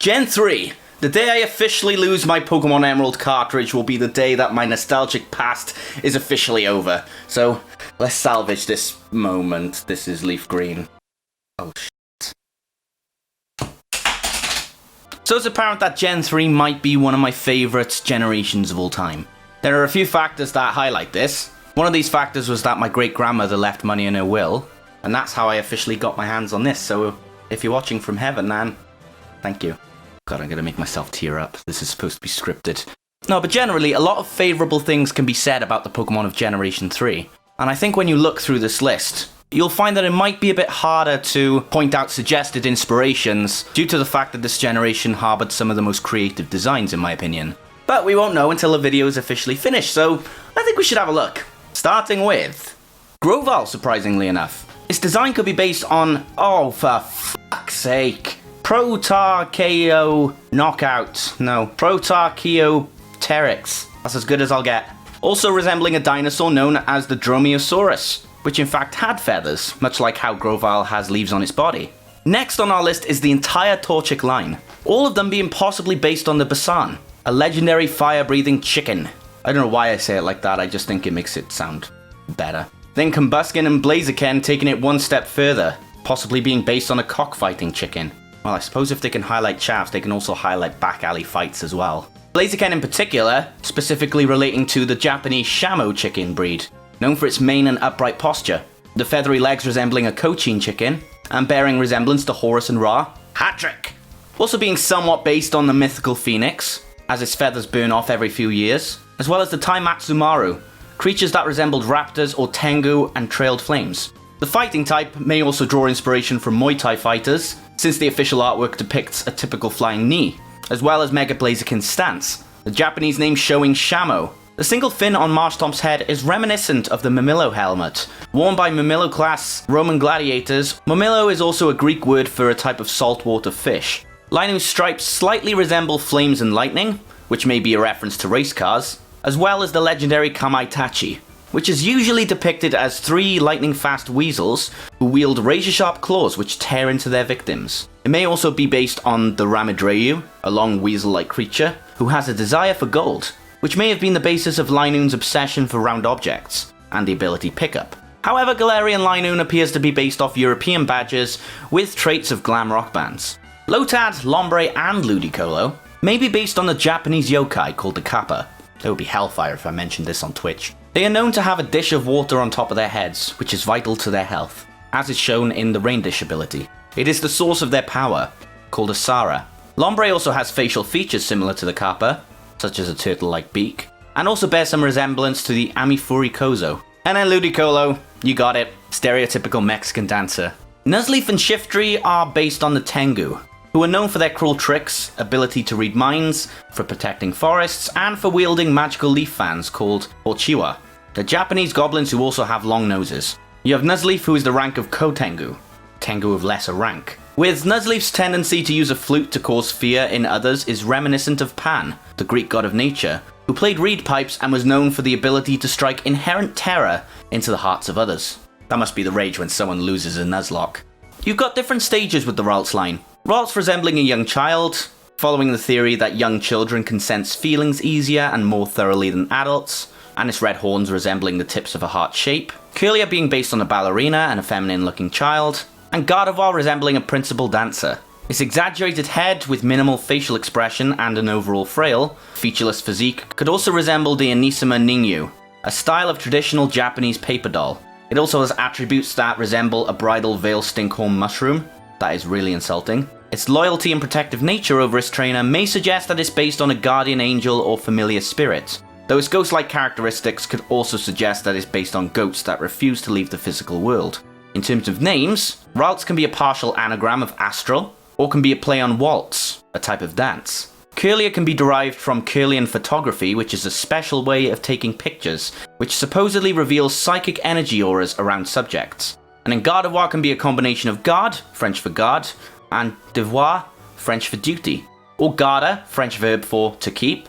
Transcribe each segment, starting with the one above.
Gen 3. The day I officially lose my Pokemon Emerald cartridge will be the day that my nostalgic past is officially over. So, let's salvage this moment. This is Leaf Green. Oh, shit. So it's apparent that Gen 3 might be one of my favourite generations of all time. There are a few factors that highlight this. One of these factors was that my great-grandmother left money in her will, and that's how I officially got my hands on this, so if you're watching from heaven, Nan, thank you. God, I'm gonna make myself tear up. This is supposed to be scripted. No, but generally, a lot of favourable things can be said about the Pokemon of Generation 3. And I think when you look through this list, you'll find that it might be a bit harder to point out suggested inspirations due to the fact that this generation harboured some of the most creative designs, in my opinion. But we won't know until the video is officially finished, so I think we should have a look. Starting with Grovyle, surprisingly enough. Its design could be based on, oh, for fuck's sake, Protarcheo Knockout. No, Protarcheopteryx. That's as good as I'll get. Also resembling a dinosaur known as the Dromaeosaurus, which in fact had feathers, much like how Grovyle has leaves on its body. Next on our list is the entire Torchic line, all of them being possibly based on the Basan, a legendary fire-breathing chicken. I don't know why I say it like that, I just think it makes it sound better. Then Combuskin and Blaziken taking it one step further, possibly being based on a cockfighting chicken. Well, I suppose if they can highlight chavs, they can also highlight back alley fights as well. Blaziken in particular, specifically relating to the Japanese Shamo chicken breed, known for its mane and upright posture, the feathery legs resembling a Cochin chicken, and bearing resemblance to Horus and Ra. Hat-trick! Also being somewhat based on the mythical Phoenix, as its feathers burn off every few years, as well as the Taimatsumaru, creatures that resembled raptors or Tengu and trailed flames. The fighting type may also draw inspiration from Muay Thai fighters, since the official artwork depicts a typical flying knee, as well as Mega Blaziken's stance, the Japanese name showing Shamo. The single fin on Marshtomp's head is reminiscent of the Mamillo helmet, worn by Mamillo-class Roman gladiators. Mamillo is also a Greek word for a type of saltwater fish. Lineu's stripes slightly resemble flames and lightning, which may be a reference to race cars, as well as the legendary Kamaitachi, which is usually depicted as 3 lightning-fast weasels who wield razor-sharp claws which tear into their victims. It may also be based on the Ramidreyu, a long weasel-like creature, who has a desire for gold, which may have been the basis of Linoon's obsession for round objects, and the ability pickup. However, Galarian Linoon appears to be based off European badges with traits of glam rock bands. Lotad, Lombre, and Ludicolo may be based on the Japanese yokai called the Kappa. It would be hellfire if I mentioned this on Twitch. They are known to have a dish of water on top of their heads, which is vital to their health, as is shown in the Rain Dish ability. It is the source of their power, called a Sara. Lombre also has facial features similar to the Kappa, such as a turtle-like beak, and also bears some resemblance to the Amifuri Kozo. And then Ludicolo, you got it, stereotypical Mexican dancer. Nuzleaf and Shiftry are based on the Tengu, who are known for their cruel tricks, ability to read minds, for protecting forests, and for wielding magical leaf fans called Ochiwa. The Japanese goblins who also have long noses. You have Nuzleaf, who is the rank of Kotengu, Tengu of lesser rank. With Nuzleaf's tendency to use a flute to cause fear in others is reminiscent of Pan, the Greek god of nature, who played reed pipes and was known for the ability to strike inherent terror into the hearts of others. That must be the rage when someone loses a Nuzlocke. You've got different stages with the Ralts line. Ralts resembling a young child, following the theory that young children can sense feelings easier and more thoroughly than adults, and its red horns resembling the tips of a heart shape. Curlia being based on a ballerina and a feminine-looking child, and Gardevoir resembling a principal dancer. Its exaggerated head with minimal facial expression and an overall frail, featureless physique could also resemble the Anisima Ningyu, a style of traditional Japanese paper doll. It also has attributes that resemble a bridal veil stinkhorn mushroom. That is really insulting. Its loyalty and protective nature over its trainer may suggest that it's based on a guardian angel or familiar spirit, though its ghost-like characteristics could also suggest that it's based on goats that refuse to leave the physical world. In terms of names, Ralts can be a partial anagram of astral, or can be a play on waltz, a type of dance. Curlia can be derived from Curlian photography, which is a special way of taking pictures, which supposedly reveals psychic energy auras around subjects. And then Gardevoir can be a combination of garde, French for guard, and devoir, French for duty, or garder, French verb for to keep,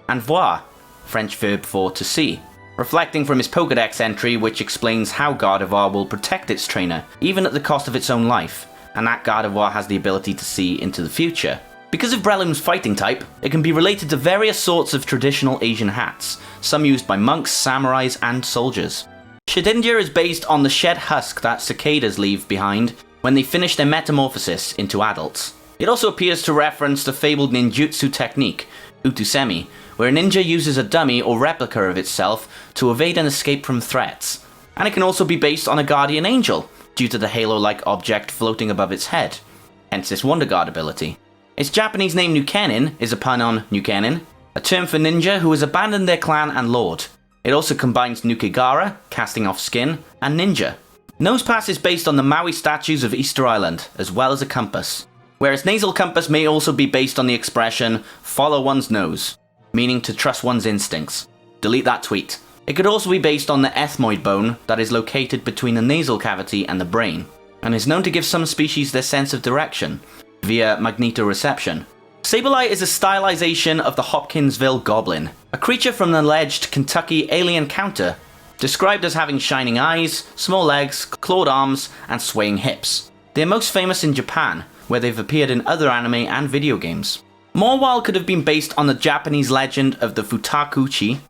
and voir, French verb for to see, reflecting from his Pokédex entry which explains how Gardevoir will protect its trainer, even at the cost of its own life, and that Gardevoir has the ability to see into the future. Because of Breloom's fighting type, it can be related to various sorts of traditional Asian hats, some used by monks, samurais, and soldiers. Shedinja is based on the shed husk that cicadas leave behind when they finish their metamorphosis into adults. It also appears to reference the fabled ninjutsu technique, Utusemi, where a ninja uses a dummy or replica of itself to evade and escape from threats. And it can also be based on a guardian angel, due to the halo-like object floating above its head, hence its Wonder Guard ability. Its Japanese name Nukenin is a pun on Nukenin, a term for ninja who has abandoned their clan and lord. It also combines Nukigara, casting off skin, and ninja. Nosepass is based on the Maui statues of Easter Island, as well as a compass. Whereas nasal compass may also be based on the expression, follow one's nose, meaning to trust one's instincts. Delete that tweet. It could also be based on the ethmoid bone that is located between the nasal cavity and the brain, and is known to give some species their sense of direction, via magnetoreception. Sableye is a stylization of the Hopkinsville Goblin, a creature from the alleged Kentucky alien counter, described as having shining eyes, small legs, clawed arms, and swaying hips. They are most famous in Japan, where they've appeared in other anime and video games. Morwal could have been based on the Japanese legend of the Futakuji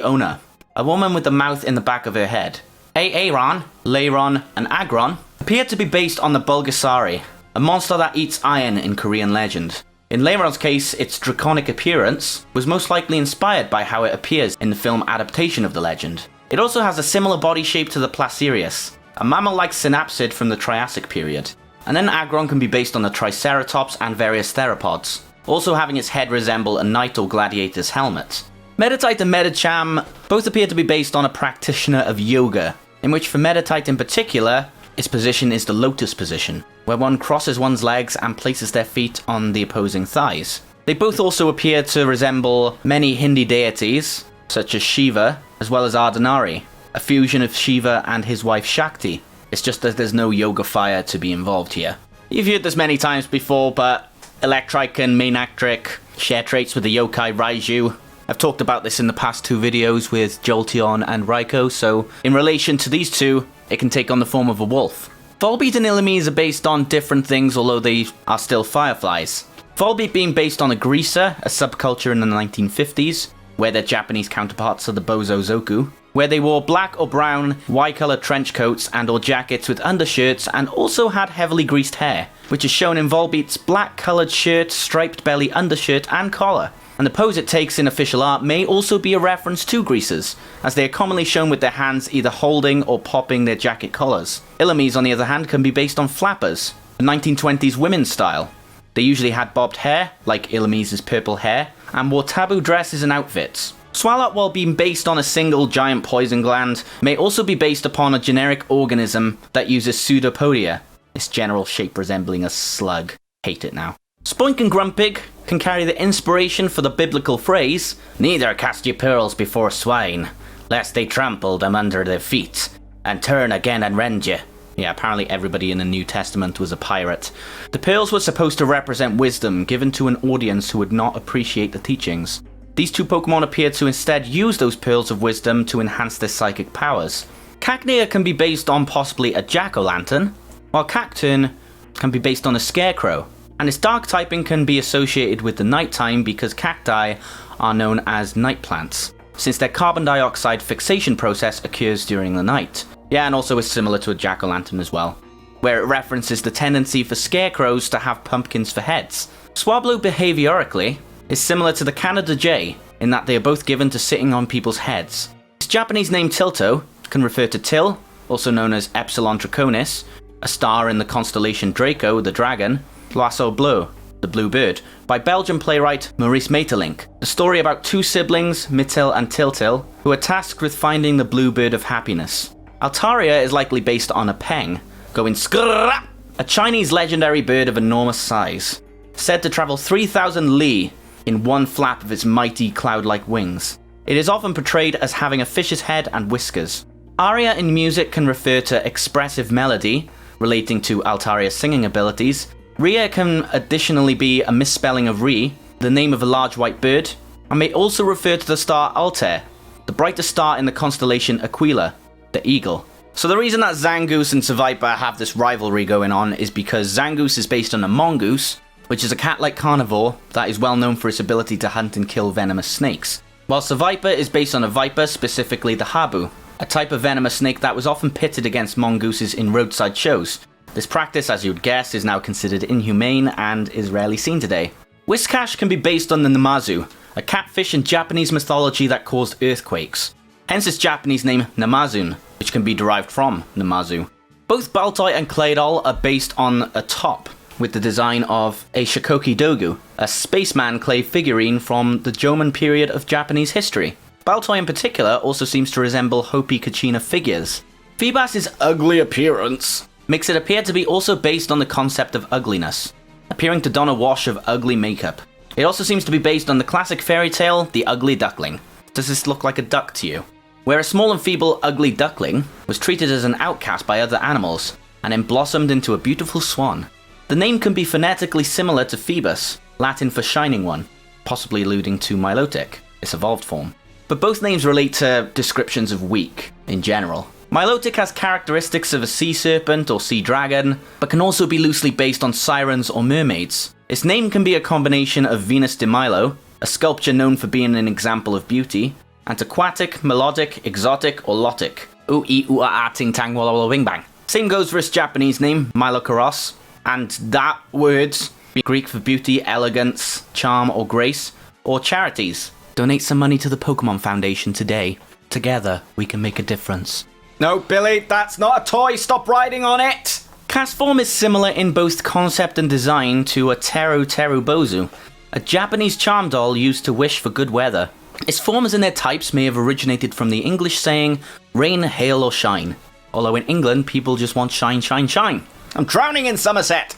Onna, a woman with a mouth in the back of her head. Aaron, Leiron, and Agron appeared to be based on the Bulgasari, a monster that eats iron in Korean legend. In Leiron's case, its draconic appearance was most likely inspired by how it appears in the film adaptation of the legend. It also has a similar body shape to the Placerius, a mammal-like synapsid from the Triassic period. And then Agron can be based on the Triceratops and various theropods, also having its head resemble a knight or gladiator's helmet. Meditite and Medicham both appear to be based on a practitioner of yoga, in which for Meditite in particular, its position is the lotus position, where one crosses one's legs and places their feet on the opposing thighs. They both also appear to resemble many Hindi deities, such as Shiva, as well as Ardhanari, a fusion of Shiva and his wife Shakti. It's just that there's no yoga fire to be involved here. You've heard this many times before, but Electrike and Mainactric share traits with the yokai Raiju. I've talked about this in the past two videos with Jolteon and Raikou, so in relation to these two, it can take on the form of a wolf. Volbeat and Illumise are based on different things, although they are still fireflies. Volbeat being based on a greaser, a subculture in the 1950s, where their Japanese counterparts are the Bozozoku, where they wore black or brown, Y-colored trench coats and or jackets with undershirts and also had heavily greased hair, which is shown in Volbeat's black-colored shirt, striped belly, undershirt and collar. And the pose it takes in official art may also be a reference to greasers, as they are commonly shown with their hands either holding or popping their jacket collars. Illumise, on the other hand, can be based on flappers, the 1920s women's style. They usually had bobbed hair, like Illumise's purple hair, and wore taboo dresses and outfits. Swalot, while being based on a single giant poison gland, may also be based upon a generic organism that uses pseudopodia, its general shape resembling a slug. Hate it now. Spoink and Grumpig can carry the inspiration for the biblical phrase, "Neither cast ye pearls before swine, lest they trample them under their feet, and turn again and rend ye." Yeah, apparently everybody in the New Testament was a pirate. The pearls were supposed to represent wisdom given to an audience who would not appreciate the teachings. These two Pokemon appear to instead use those pearls of wisdom to enhance their psychic powers. Cacnea can be based on possibly a jack-o'-lantern, while Cacturn can be based on a scarecrow. And its dark typing can be associated with the nighttime because cacti are known as night plants, since their carbon dioxide fixation process occurs during the night. Yeah, and also is similar to a jack-o'-lantern as well, where it references the tendency for scarecrows to have pumpkins for heads. Swablu behaviorically is similar to the Canada jay, in that they are both given to sitting on people's heads. Its Japanese name Tilto can refer to Til, also known as Epsilon Draconis, a star in the constellation Draco, the dragon, L'Oiseau Bleu, the blue bird, by Belgian playwright Maurice Maeterlinck. The story about two siblings, Mittil and Tiltil, who are tasked with finding the blue bird of happiness. Altaria is likely based on a peng, going skrrrrap, a Chinese legendary bird of enormous size, said to travel 3,000 li in one flap of its mighty cloud-like wings. It is often portrayed as having a fish's head and whiskers. Aria in music can refer to expressive melody, relating to Altaria's singing abilities. Rhea can additionally be a misspelling of Rhi, the name of a large white bird, and may also refer to the star Altair, the brightest star in the constellation Aquila, the eagle. So the reason that Zangoose and Seviper have this rivalry going on is because Zangoose is based on a mongoose, which is a cat-like carnivore that is well known for its ability to hunt and kill venomous snakes. Whilst the viper is based on a viper, specifically the habu, a type of venomous snake that was often pitted against mongooses in roadside shows. This practice, as you would guess, is now considered inhumane and is rarely seen today. Whiscash can be based on the Namazu, a catfish in Japanese mythology that caused earthquakes. Hence its Japanese name Namazun, which can be derived from Namazu. Both Baltai and Claydol are based on a top, with the design of a Shikoki Dogu, a spaceman clay figurine from the Jomon period of Japanese history. Baltai in particular also seems to resemble Hopi kachina figures. Feebas's ugly appearance makes it appear to be also based on the concept of ugliness, appearing to don a wash of ugly makeup. It also seems to be based on the classic fairy tale, The Ugly Duckling. Does this look like a duck to you? Where a small and feeble ugly duckling was treated as an outcast by other animals, and then blossomed into a beautiful swan. The name can be phonetically similar to Phoebus, Latin for shining one, possibly alluding to Milotic, its evolved form. But both names relate to descriptions of weak, in general. Milotic has characteristics of a sea serpent or sea dragon, but can also be loosely based on sirens or mermaids. Its name can be a combination of Venus de Milo, a sculpture known for being an example of beauty, and aquatic, melodic, exotic, or lotic. Ooh ee ooh ah ah ting tang walla walla wing bang. Same goes for its Japanese name, Milokaros, and that word's Greek for beauty, elegance, charm, or grace, or charities. Donate some money to the Pokemon Foundation today. Together, we can make a difference. No, Billy, that's not a toy. Stop riding on it! Cast form is similar in both concept and design to a Teru Teru Bozu, a Japanese charm doll used to wish for good weather. Its forms and their types may have originated from the English saying, rain, hail, or shine. Although in England, people just want shine, shine, shine. I'm drowning in Somerset!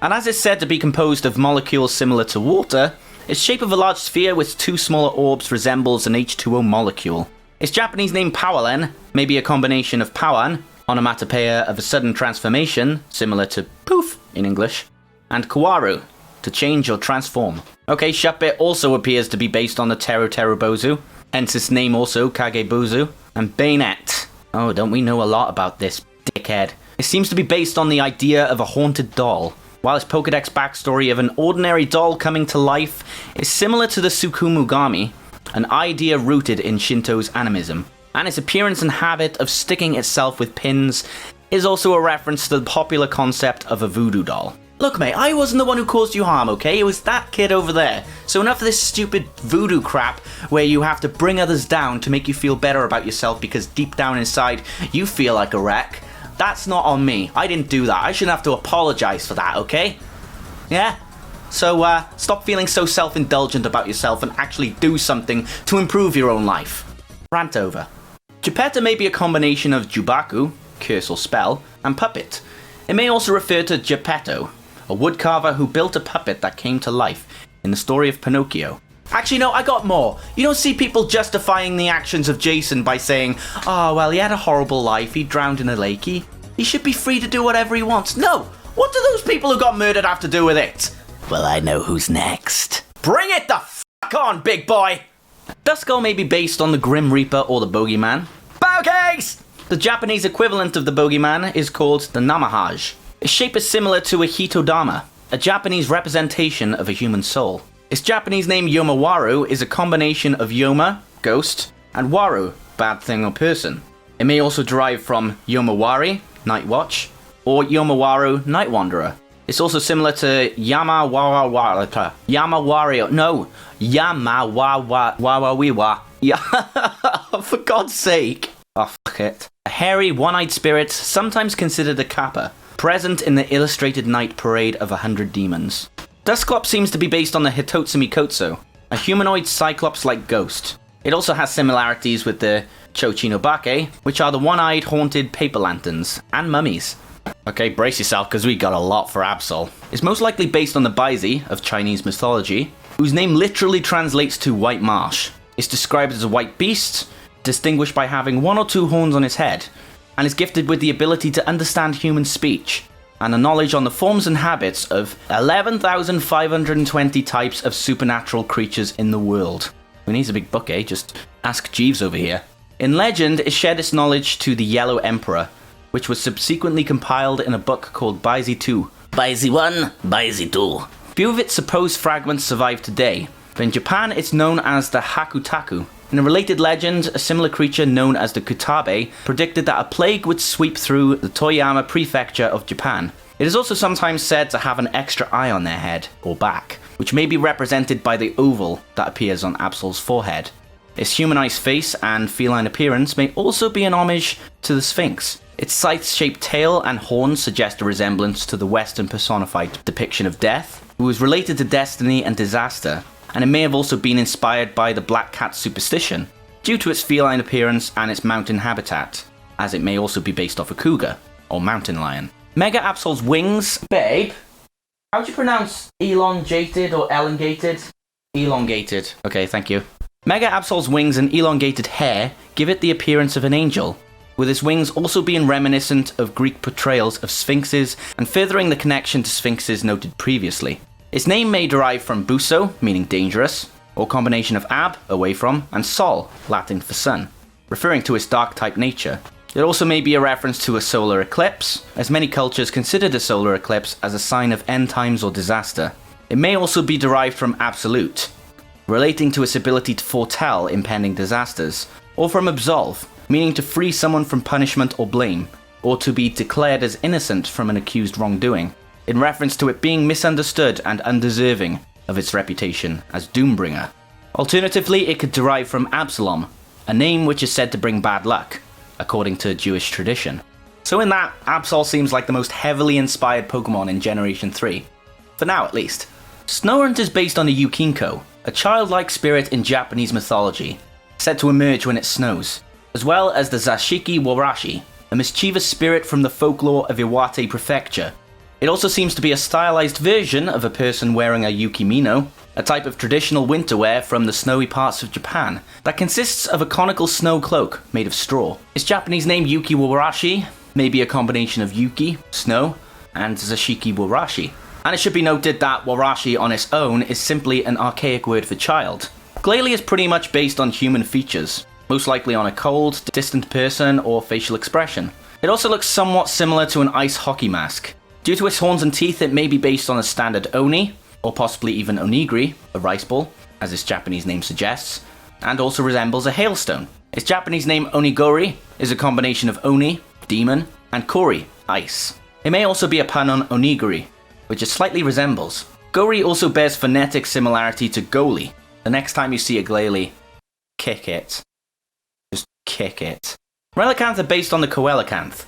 And as it's said to be composed of molecules similar to water, its shape of a large sphere with two smaller orbs resembles an H2O molecule. Its Japanese name Powalen may be a combination of Powan, onomatopoeia of a sudden transformation, similar to poof in English, and Kawaru, to change or transform. Okay, Shupbit also appears to be based on the Teru Teru Bozu, hence its name also Kagebozu, and Bayonet. Oh, don't we know a lot about this dickhead? It seems to be based on the idea of a haunted doll, while its Pokedex backstory of an ordinary doll coming to life is similar to the Tsukumogami, an idea rooted in Shinto's animism, and its appearance and habit of sticking itself with pins is also a reference to the popular concept of a voodoo doll. Look mate, I wasn't the one who caused you harm, okay? It was that kid over there. So enough of this stupid voodoo crap where you have to bring others down to make you feel better about yourself because deep down inside you feel like a wreck. That's not on me. I didn't do that. I shouldn't have to apologize for that, okay? Yeah? So, stop feeling so self-indulgent about yourself and actually do something to improve your own life. Rant over. Geppetto may be a combination of Jubaku, curse or spell, and puppet. It may also refer to Geppetto, a woodcarver who built a puppet that came to life in the story of Pinocchio. Actually, no, I got more. You don't see people justifying the actions of Jason by saying, oh, well, he had a horrible life, he drowned in a lake, he should be free to do whatever he wants. No! What do those people who got murdered have to do with it? Well, I know who's next. Bring it the fuck on, big boy! Duskull may be based on the Grim Reaper or the Bogeyman. Bogeys! The Japanese equivalent of the Bogeyman is called the Namahage. Its shape is similar to a Hitodama, a Japanese representation of a human soul. Its Japanese name Yomawaru is a combination of Yoma, ghost, and Waru, bad thing or person. It may also derive from Yomawari, night watch, or Yomawaru, night wanderer. It's also similar to Yamawawiwa. Yeah, for God's sake. Oh, fuck it. A hairy, one-eyed spirit, sometimes considered a kappa, present in the illustrated night parade of 100 demons. Dusclops seems to be based on the Hitotsumi Kotso, a humanoid cyclops-like ghost. It also has similarities with the Chochinobake, which are the one-eyed haunted paper lanterns, and mummies. Okay, brace yourself, because we got a lot for Absol. It's most likely based on the Baizi of Chinese mythology, whose name literally translates to white marsh. It's described as a white beast, distinguished by having 1 or 2 horns on its head, and is gifted with the ability to understand human speech, and a knowledge on the forms and habits of 11,520 types of supernatural creatures in the world. Who needs a big book, eh? Just ask Jeeves over here. In legend, it shared its knowledge to the Yellow Emperor, which was subsequently compiled in a book called Baizi 2. Baizi 1, Baizi 2. Few of its supposed fragments survive today, but in Japan it's known as the Hakutaku. In a related legend, a similar creature known as the Kutabe predicted that a plague would sweep through the Toyama prefecture of Japan. It is also sometimes said to have an extra eye on their head, or back, which may be represented by the oval that appears on Absol's forehead. Its humanized face and feline appearance may also be an homage to the Sphinx. Its scythe-shaped tail and horns suggest a resemblance to the Western personified depiction of death, who is related to destiny and disaster, and it may have also been inspired by the black cat superstition, due to its feline appearance and its mountain habitat, as it may also be based off a cougar, or mountain lion. Mega Absol's wings... Babe, how do you pronounce elongated or elongated? Elongated. Okay, thank you. Mega Absol's wings and elongated hair give it the appearance of an angel, with its wings also being reminiscent of Greek portrayals of sphinxes and furthering the connection to sphinxes noted previously. Its name may derive from buso, meaning dangerous, or combination of ab, away from, and sol, Latin for sun, referring to its dark-type nature. It also may be a reference to a solar eclipse, as many cultures consider the solar eclipse as a sign of end times or disaster. It may also be derived from absolute, relating to its ability to foretell impending disasters, or from absolve, meaning to free someone from punishment or blame, or to be declared as innocent from an accused wrongdoing, in reference to it being misunderstood and undeserving of its reputation as Doombringer. Alternatively, it could derive from Absalom, a name which is said to bring bad luck, according to Jewish tradition. So in that, Absol seems like the most heavily inspired Pokemon in Generation 3. For now, at least. Snorunt is based on a Yukinko, a childlike spirit in Japanese mythology, said to emerge when it snows, as well as the Zashiki Warashi, a mischievous spirit from the folklore of Iwate Prefecture. It also seems to be a stylized version of a person wearing a yukimino, a type of traditional winter wear from the snowy parts of Japan, that consists of a conical snow cloak made of straw. Its Japanese name Yuki Warashi may be a combination of yuki, snow, and zashiki warashi. And it should be noted that warashi on its own is simply an archaic word for child. Glalie is pretty much based on human features, most likely on a cold, distant person or facial expression. It also looks somewhat similar to an ice hockey mask. Due to its horns and teeth, it may be based on a standard oni, or possibly even onigiri, a rice ball, as its Japanese name suggests, and also resembles a hailstone. Its Japanese name Onigori is a combination of oni, demon, and kori, ice. It may also be a pun on onigiri, which it slightly resembles. Gori also bears phonetic similarity to Goli. The next time you see a Glalie, kick it. Just kick it. Relicanth are based on the Coelacanth,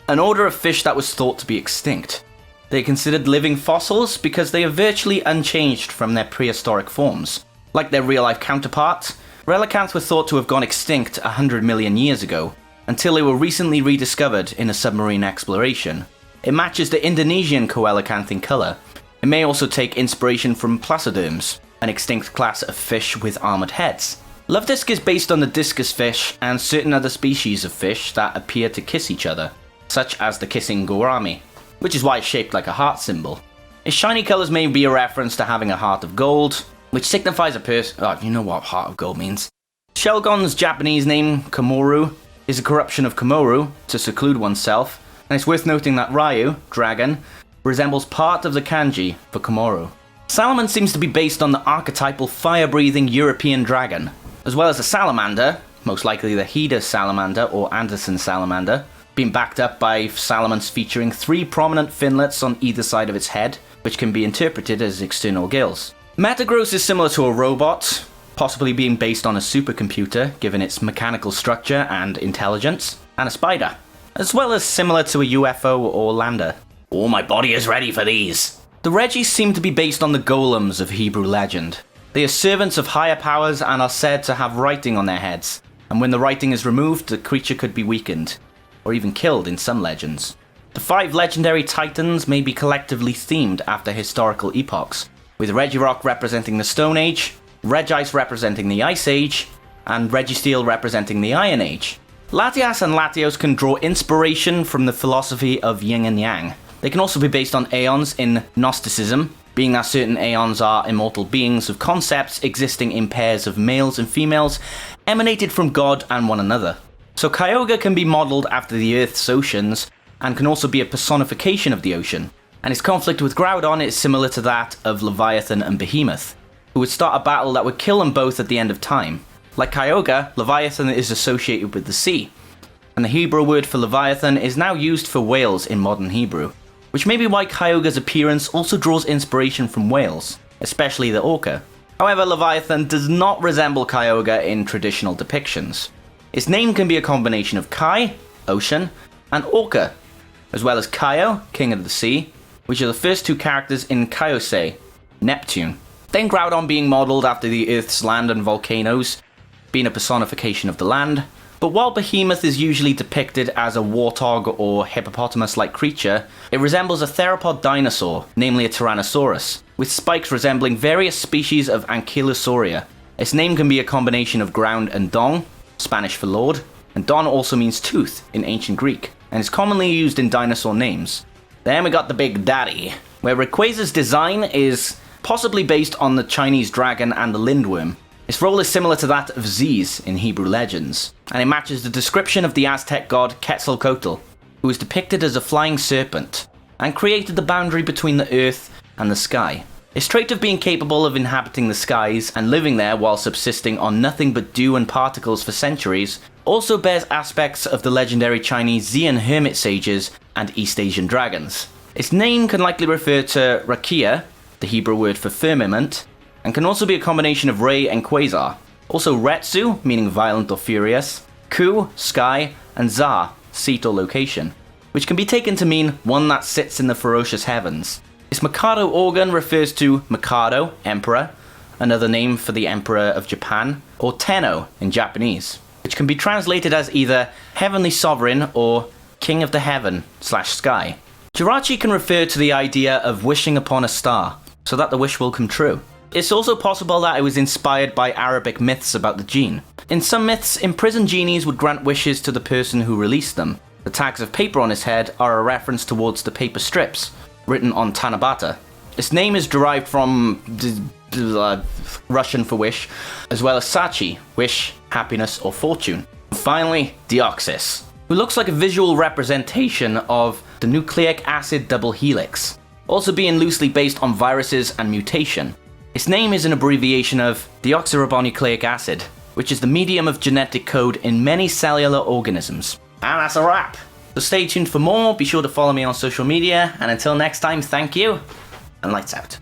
an order of fish that was thought to be extinct. They are considered living fossils because they are virtually unchanged from their prehistoric forms. Like their real-life counterparts, Relicanth were thought to have gone extinct 100 million years ago, until they were recently rediscovered in a submarine exploration. It matches the Indonesian Coelacanth in colour. It may also take inspiration from placoderms, an extinct class of fish with armoured heads. Lovedisc is based on the discus fish and certain other species of fish that appear to kiss each other, such as the kissing gourami, which is why it's shaped like a heart symbol. Its shiny colours may be a reference to having a heart of gold, which signifies a person... Oh, you know what heart of gold means. Shelgon's Japanese name, Komoru, is a corruption of Komoru, to seclude oneself, and it's worth noting that Ryu, dragon, resembles part of the kanji for Komoru. Salamand seems to be based on the archetypal fire-breathing European dragon, as well as a salamander, most likely the Hida salamander or Anderson salamander, being backed up by salamanders featuring 3 prominent finlets on either side of its head, which can be interpreted as external gills. Metagross is similar to a robot, possibly being based on a supercomputer given its mechanical structure and intelligence, and a spider, as well as similar to a UFO or lander. Oh, my body is ready for these! The Regis seem to be based on the golems of Hebrew legend. They are servants of higher powers and are said to have writing on their heads, and when the writing is removed, the creature could be weakened, or even killed in some legends. The 5 legendary titans may be collectively themed after historical epochs, with Regirock representing the Stone Age, Regice representing the Ice Age, and Registeel representing the Iron Age. Latias and Latios can draw inspiration from the philosophy of yin and yang. They can also be based on Aeons in Gnosticism, being that certain Aeons are immortal beings of concepts existing in pairs of males and females, emanated from God and one another. So Kyogre can be modelled after the Earth's oceans, and can also be a personification of the ocean. and his conflict with Groudon is similar to that of Leviathan and Behemoth, who would start a battle that would kill them both at the end of time. Like Kyogre, Leviathan is associated with the sea, and the Hebrew word for Leviathan is now used for whales in modern Hebrew, which may be why Kyogre's appearance also draws inspiration from whales, especially the orca. However, Leviathan does not resemble Kyogre in traditional depictions. Its name can be a combination of Kai, ocean, and Orca, as well as Kyo, king of the sea, which are the first two characters in Kaiosei, Neptune. Then Groudon being modelled after the Earth's land and volcanoes, being a personification of the land. But while Behemoth is usually depicted as a warthog or hippopotamus-like creature, it resembles a theropod dinosaur, namely a Tyrannosaurus, with spikes resembling various species of Ankylosauria. Its name can be a combination of ground and dong, Spanish for lord, and don also means tooth in ancient Greek, and is commonly used in dinosaur names. Then we got the Big Daddy, where Rayquaza's design is possibly based on the Chinese dragon and the lindworm. Its role is similar to that of Z's in Hebrew legends, and it matches the description of the Aztec god Quetzalcoatl, who is depicted as a flying serpent, and created the boundary between the earth and the sky. Its trait of being capable of inhabiting the skies and living there while subsisting on nothing but dew and particles for centuries also bears aspects of the legendary Chinese Xian Hermit sages and East Asian dragons. Its name can likely refer to Rakia, the Hebrew word for firmament, and can also be a combination of Ray and Quasar. Also Retsu, meaning violent or furious, Ku, sky, and Za, seat or location, which can be taken to mean one that sits in the ferocious heavens. Its Mikado organ refers to Mikado, emperor, another name for the emperor of Japan, or Tenno in Japanese, which can be translated as either heavenly sovereign or king of the heaven/sky. Jirachi can refer to the idea of wishing upon a star, so that the wish will come true. It's also possible that it was inspired by Arabic myths about the jinn. In some myths, imprisoned genies would grant wishes to the person who released them. The tags of paper on his head are a reference towards the paper strips, written on Tanabata. Its name is derived from Russian for wish, as well as Sachi, wish, happiness, or fortune. And finally, Deoxys, who looks like a visual representation of the nucleic acid double helix, also being loosely based on viruses and mutation. Its name is an abbreviation of deoxyribonucleic acid, which is the medium of genetic code in many cellular organisms. And that's a wrap! So stay tuned for more, be sure to follow me on social media, and until next time, thank you, and lights out.